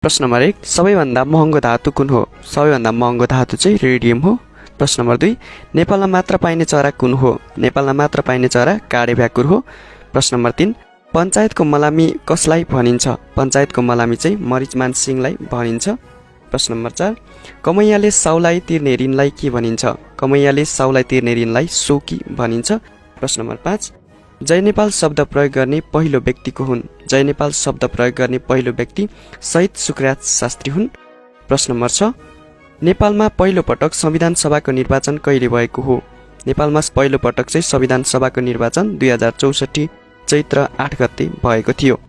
प्रश्न नम्बर 1, सबैभन्दा महँगो धातु कुन हो? सबैभन्दा महँगो धातु चाहिँ रेडियम हो। प्रश्न नम्बर 2, नेपालमा मात्र पाइने चरा कुन हो? नेपालमा मात्र पाइने चरा काडे भ्याकुर हो। प्रश्न नम्बर 3, पञ्चायतको मलामी कसलाई भनिन्छ? पञ्चायतको मलामी चाहिँ मरिचमान सिंहलाई भनिन्छ। प्रश्न नम्बर 4, कमैयाले साउलाई तिर्ने ऋणलाई के भनिन्छ? कमैयाले साउलाई तिर्ने ऋणलाई सोकी भनिन्छ। प्रश्न नम्बर 5, जय नेपाल शब्द प्रयोग गर्ने पहिलो व्यक्ति को हुन्? जय नेपाल शब्द प्रयोग गर्ने पहिलो व्यक्ति शहीद सुखराज शास्त्री हुन्। प्रश्न नम्बर 6, नेपालमा पहिलो पटक संविधान सभाको निर्वाचन कहिले भएको हो? नेपालमा पहिलो पटक चाहिँ संविधान सभाको निर्वाचन 2064 चैत्र 8 गते भएको थियो।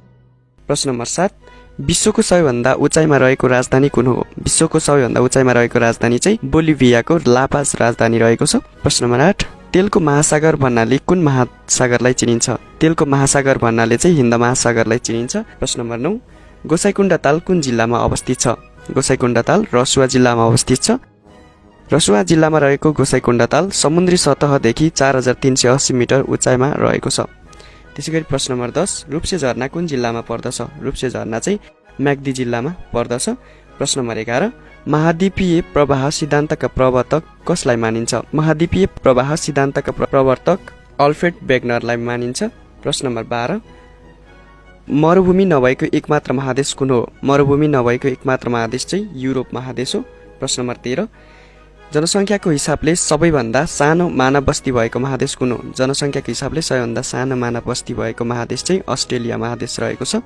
प्रश्न नम्बर 7, विश्वको सबैभन्दा उचाइमा रहेको राजधानी कुन हो? विश्वको सबैभन्दा उचाइमा रहेको राजधानी चाहिँ बोलिभियाको लापाज राजधानी रहेको छ। प्रश्न नम्बर 8, तेलको महासागर भन्नाले कुन महासागरलाई चिनिन्छ? तेलको महासागर भन्नाले चाहिँ हिन्द महासागरलाई चिनिन्छ। प्रश्न नम्बर 9, गोसाइँकुण्ड ताल कुन जिल्लामा अवस्थित छ? गोसाइँकुण्ड ताल रसुवा जिल्लामा अवस्थित छ। रसुवा जिल्लामा रहेको गोसाइँकुण्ड ताल समुद्री सतहदेखि 4380 मिटर उचाइमा रहेको छ। त्यसैगरी प्रश्न नम्बर 10, रूप्से झरना कुन जिल्लामा पर्दछ? रूप्से झरना चाहिँ म्याग्दी जिल्लामा पर्दछ। प्रश्न नम्बर 11, महाद्वीपीय प्रवाह सिद्धान्तका प्रवर्तक कसलाई मानिन्छ? महाद्वीपीय प्रवाह सिद्धान्तका प्रवर्तक अल्फ्रेड वेगनरलाई मानिन्छ। प्रश्न नम्बर 12, मरुभूमि नभएको एकमात्र महादेश कुन हो? मरुभूमि नभएको एकमात्र महादेश चाहिँ युरोप महादेश हो। प्रश्न नम्बर 13, जनसङ्ख्याको हिसाबले सबैभन्दा सानो मानव बस्ती भएको महादेश कुन हो? जनसङ्ख्याको हिसाबले सबैभन्दा सानो मानव बस्ती भएको महादेश चाहिँ अस्ट्रेलिया महादेश रहेको छ।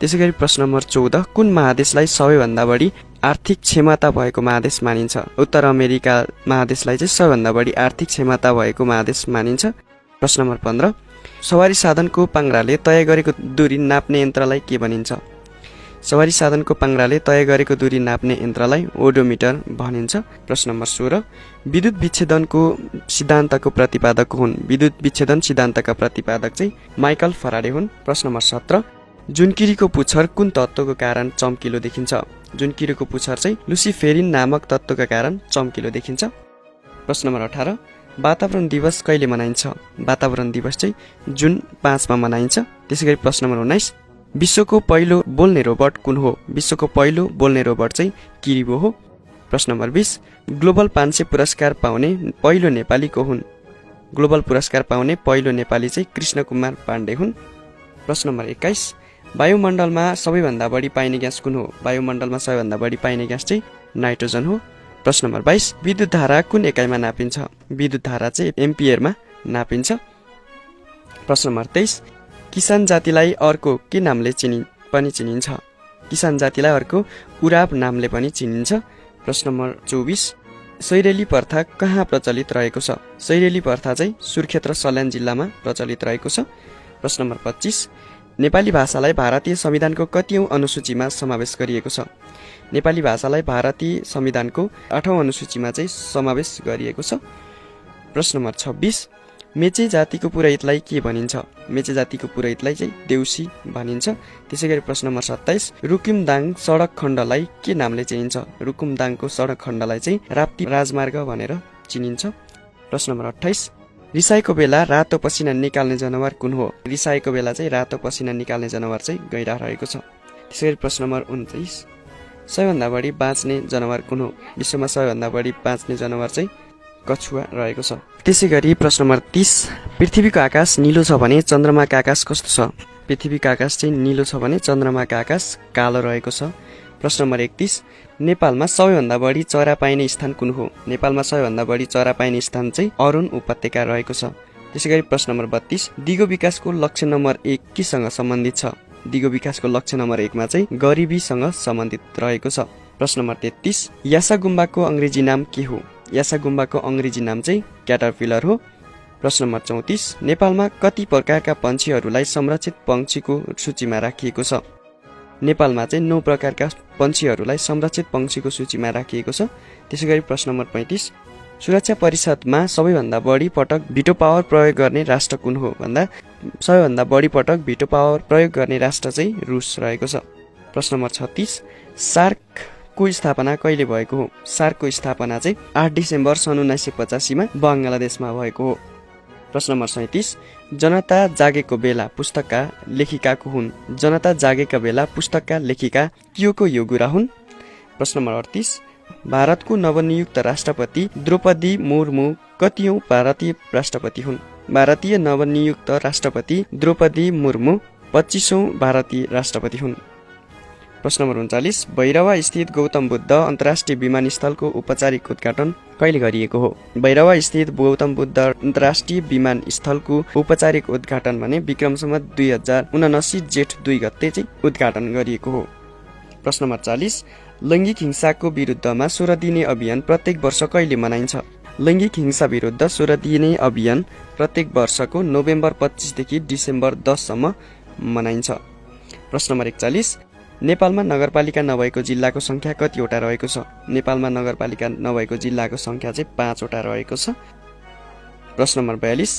त्यसैगरी प्रश्न नम्बर 14, कुन महादेशलाई सबैभन्दा बढी आर्थिक क्षमता भएको महादेश मानिन्छ? उत्तर अमेरिका महादेशलाई चाहिँ सबैभन्दा बढी आर्थिक क्षमता भएको महादेश मानिन्छ। प्रश्न नम्बर 15, सवारी साधनको पाङ्ग्राले तय गरेको दूरी नाप्ने यन्त्रलाई के भनिन्छ? सवारी साधनको पाङ्ग्राले तय गरेको दूरी नाप्ने यन्त्रलाई ओडोमिटर भनिन्छ। प्रश्न नम्बर 16, विद्युत विच्छेदनको सिद्धान्तको प्रतिपादक हुन्? विद्युत विच्छेदन सिद्धान्तका प्रतिपादक चाहिँ माइकल फराडे हुन्। प्रश्न नम्बर 17, जुनकिरीको पुच्छर कुन तत्त्वको कारण चम्किलो देखिन्छ? जुनकिरीको पुच्छर चाहिँ लुसिफेरिन नामक तत्त्वका कारण चम्किलो देखिन्छ। प्रश्न नम्बर 18, वातावरण दिवस कहिले मनाइन्छ? वातावरण दिवस चाहिँ जुन 5 मा मनाइन्छ। त्यसैगरी प्रश्न नम्बर 19, विश्वको पहिलो बोल्ने रोबोट कुन हो? विश्वको पहिलो बोल्ने रोबोट चाहिँ किरिबो हो। प्रश्न नम्बर 20, ग्लोबल 500 पुरस्कार पाउने पहिलो नेपाली को हुन्? ग्लोबल पुरस्कार पाउने पहिलो नेपाली चाहिँ कृष्ण कुमार पाण्डे हुन्। प्रश्न नम्बर 21, वायुमण्डलमा सबैभन्दा बढी पाइने ग्यास कुन हो? वायुमण्डलमा सबैभन्दा बढी पाइने ग्यास चाहिँ नाइट्रोजन हो। प्रश्न नम्बर 22, विद्युत धारा कुन एकाइमा नापिन्छ? विद्युत धारा चाहिँ एम्पियरमा नापिन्छ। प्रश्न नम्बर 23, किसान जातिलाई अर्को के नामले पनि चिनिन्छ? किसान जातिलाई अर्को उराव नामले पनि चिनिन्छ। प्रश्न नम्बर 24, सैरेली प्रथा कहाँ प्रचलित रहेको छ? सैरेली प्रथा चाहिँ सुर्खेत र सल्यान जिल्लामा प्रचलित रहेको छ। प्रश्न नम्बर 25, नेपाली भाषालाई भारतीय संविधानको कतिऔं अनुसूचीमा समावेश गरिएको छ? नेपाली भाषालाई भारतीय संविधानको 8औं अनुसूचीमा चाहिँ समावेश गरिएको छ। प्रश्न नम्बर 26, मेचे जातिको पुरोहितलाई के भनिन्छ? मेचे जातिको पुरोहितलाई चाहिँ देउसी भनिन्छ। त्यसैगरी प्रश्न नम्बर 27, रुकुमदाङ सडक खण्डलाई के नामले चिनिन्छ? रुकुमदाङको सडक खण्डलाई चाहिँ राप्ती राजमार्ग भनेर चिनिन्छ। प्रश्न नम्बर 28, रिसाएको बेला रातो पसिना निकाल्ने जनावर कुन हो? रिसाएको बेला चाहिँ रातो पसिना निकाल्ने जनावर चाहिँ गैंडा रहेको छ। त्यसैगरी प्रश्न नम्बर 29, सबैभन्दा बढी बाँच्ने जनावर कुन हो? विश्वमा सबैभन्दा बढी बाँच्ने जनावर चाहिँ कछुवा रहेको छ। त्यसैगरी प्रश्न नम्बर 30, पृथ्वीको आकाश निलो छ भने चन्द्रमाको आकाश कस्तो छ? पृथ्वीको आकाश चाहिँ निलो छ भने चन्द्रमाको आकाश कालो रहेको छ। प्रश्न नम्बर 31, नेपालमा सबैभन्दा बढी चरा पाइने स्थान कुन हो? नेपालमा सबैभन्दा बढी चरा पाइने स्थान चाहिँ अरुण उपत्यका रहेको छ। त्यसैगरी प्रश्न नम्बर 32, दिगो विकासको लक्ष्य नम्बर 1 केसँग सम्बन्धित छ? दिगो विकासको लक्ष्य नम्बर 1 मा चाहिँ गरिबीसँग सम्बन्धित रहेको छ। प्रश्न नम्बर 33, यासा गुम्बाको अङ्ग्रेजी नाम के हो? यासा गुम्बाको अङ्ग्रेजी नाम चाहिँ क्याटरपिलर हो। प्रश्न नम्बर 34, नेपालमा कति प्रकारका पन्छीहरूलाई संरक्षित पक्षीको सूचीमा राखिएको छ? नेपालमा चाहिँ 9 प्रकारका पन्छीहरूलाई संरक्षित पक्षीको सूचीमा राखिएको छ। त्यसैगरी प्रश्न नम्बर 35, सुरक्षा परिषदमा सबैभन्दा बढी पटक भिटो पावर प्रयोग गर्ने राष्ट्र कुन हो भन्दा सबैभन्दा बढी पटक भिटो पावर प्रयोग गर्ने राष्ट्र चाहिँ रुस रहेको छ। प्रश्न नम्बर 36, सार्कको स्थापना कहिले भएको हो? सार्कको स्थापना चाहिँ 8 डिसेम्बर सन् 1985 मा बङ्गलादेशमा भएको हो। प्रश्न नम्बर 37 जनता जागेको बेला पुस्तकका लेखिका को हुन्? जनता जागेका बेला पुस्तकका लेखिका क्योको योगुरा हुन्? प्रश्न नम्बर 38 भारतको नवनियुक्त राष्ट्रपति द्रौपदी मुर्मु कतियौं भारतीय राष्ट्रपति हुन्? भारतीय नवनियुक्त राष्ट्रपति द्रौपदी मुर्मु 25औं भारतीय राष्ट्रपति हुन्। प्रश्न नम्बर 39 भैरवा स्थित गौतम बुद्ध अन्तर्राष्ट्रिय विमानस्थलको औपचारिक उद्घाटन कहिले गरिएको हो? भैरवा स्थित गौतम बुद्ध अन्तर्राष्ट्रिय विमानस्थलको औपचारिक उद्घाटन भने विक्रम सम्वत 2079 जेठ 2 गते चाहिँ उद्घाटन गरिएको हो। प्रश्न नम्बर 40 लैङ्गिक हिंसाको विरुद्धमा 16 दिने अभियान प्रत्येक वर्ष कहिले मनाइन्छ? लैङ्गिक हिंसा विरुद्ध 16 दिने अभियान प्रत्येक वर्षको नोभेम्बर 25 देखि डिसेम्बर 10 सम्म मनाइन्छ। प्रश्न नम्बर 41 नेपालमा नगरपालिका नभएको जिल्लाको संख्या कतिवटा रहेको छ? नेपालमा नगरपालिका नभएको जिल्लाको संख्या चाहिँ 5 वटा रहेको छ। प्रश्न नम्बर 42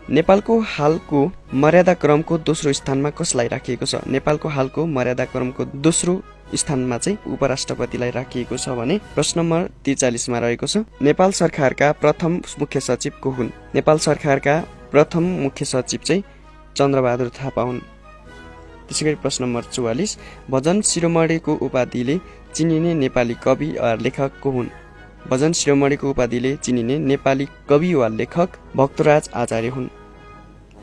नेपालको हालको मर्यादा क्रमको दोस्रो स्थानमा कसलाई राखिएको छ? नेपालको हालको मर्यादा क्रमको दोस्रो स्थानमा चाहिँ उपराष्ट्रपतिलाई राखिएको छ भने प्रश्न नम्बर 43 मा रहेको छ नेपाल सरकारका प्रथम मुख्य सचिव को हुन्? नेपाल सरकारका प्रथम मुख्य सचिव चाहिँ चन्द्रबहादुर थापा हुन्। त्यसैगरी प्रश्न नम्बर 44 भजन शिरोमणिको उपाधिले चिनिने नेपाली कवि वा लेखक को हुन्? भजन शिरोमणिको उपाधिले चिनिने नेपाली कवि वा लेखक भक्तराज आचार्य हुन्।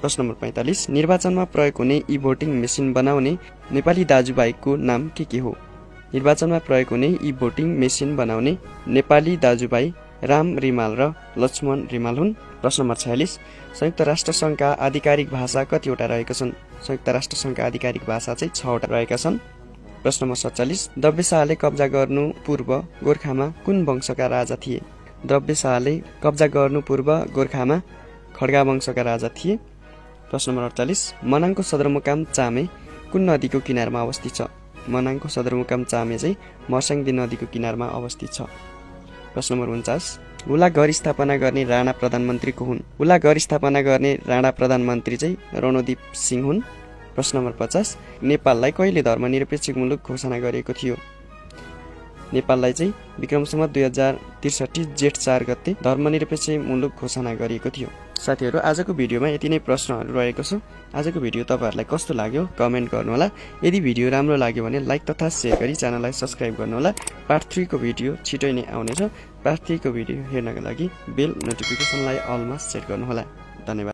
प्रश्न नम्बर 45 निर्वाचनमा प्रयोग हुने ई भोटिङ मेसिन बनाउने नेपाली दाजुभाइको नाम के हो? निर्वाचनमा प्रयोग हुने ई भोटिङ मेसिन बनाउने नेपाली दाजुभाइ राम रिमाल र लक्ष्मण रिमाल हुन्। प्रश्न नम्बर 46 संयुक्त राष्ट्र संघका आधिकारिक भाषा कतिवटा रहेका छन्? संयुक्त राष्ट्र संघका आधिकारिक भाषा चाहिँ 6 वटा रहेका छन्। प्रश्न नम्बर 47 द्रव्य शाहले कब्जा गर्नु पूर्व गोर्खामा कुन वंशका राजा थिए? द्रव्य शाहले कब्जा गर्नु पूर्व गोर्खामा खड्गा वंशका राजा थिए। प्रश्न नम्बर 48 मनाङको सदरमुकाम चामे कुन नदीको किनारमा अवस्थित छ? मनाङको सदरमुकाम चामे चाहिँ मर्स्याङ्दी नदीको किनारमा अवस्थित छ। प्रश्न नम्बर 49 हुला घर स्थापना गर्ने राणा प्रधानमन्त्री को हुन्? हुला घर स्थापना गर्ने राणा प्रधानमन्त्री चाहिँ रणोदीप सिंह हुन्। प्रश्न नम्बर 50 नेपाललाई कहिले धर्मनिरपेक्ष मुलुक घोषणा गरिएको थियो? नेपाललाई चाहिँ विक्रम सम्वत 2063 जेठ 4 गते धर्मनिरपेक्ष मुलुक घोषणा गरिएको थियो। साथीहरू आजको भिडियोमा यति नै प्रश्नहरू रहेको छ। आजको भिडियो तपाईँहरूलाई कस्तो लाग्यो कमेन्ट गर्नुहोला। यदि भिडियो राम्रो लाग्यो भने लाइक तथा शेयर गरी च्यानललाई सब्स्क्राइब गर्नुहोला। पार्ट 3 को भिडियो छिटै नै आउनेछ। पार्ट 3 को भिडियो हेर्नका लागि बेल नोटिफिकेसनलाई अलमा सेट गर्नुहोला। धन्यवाद।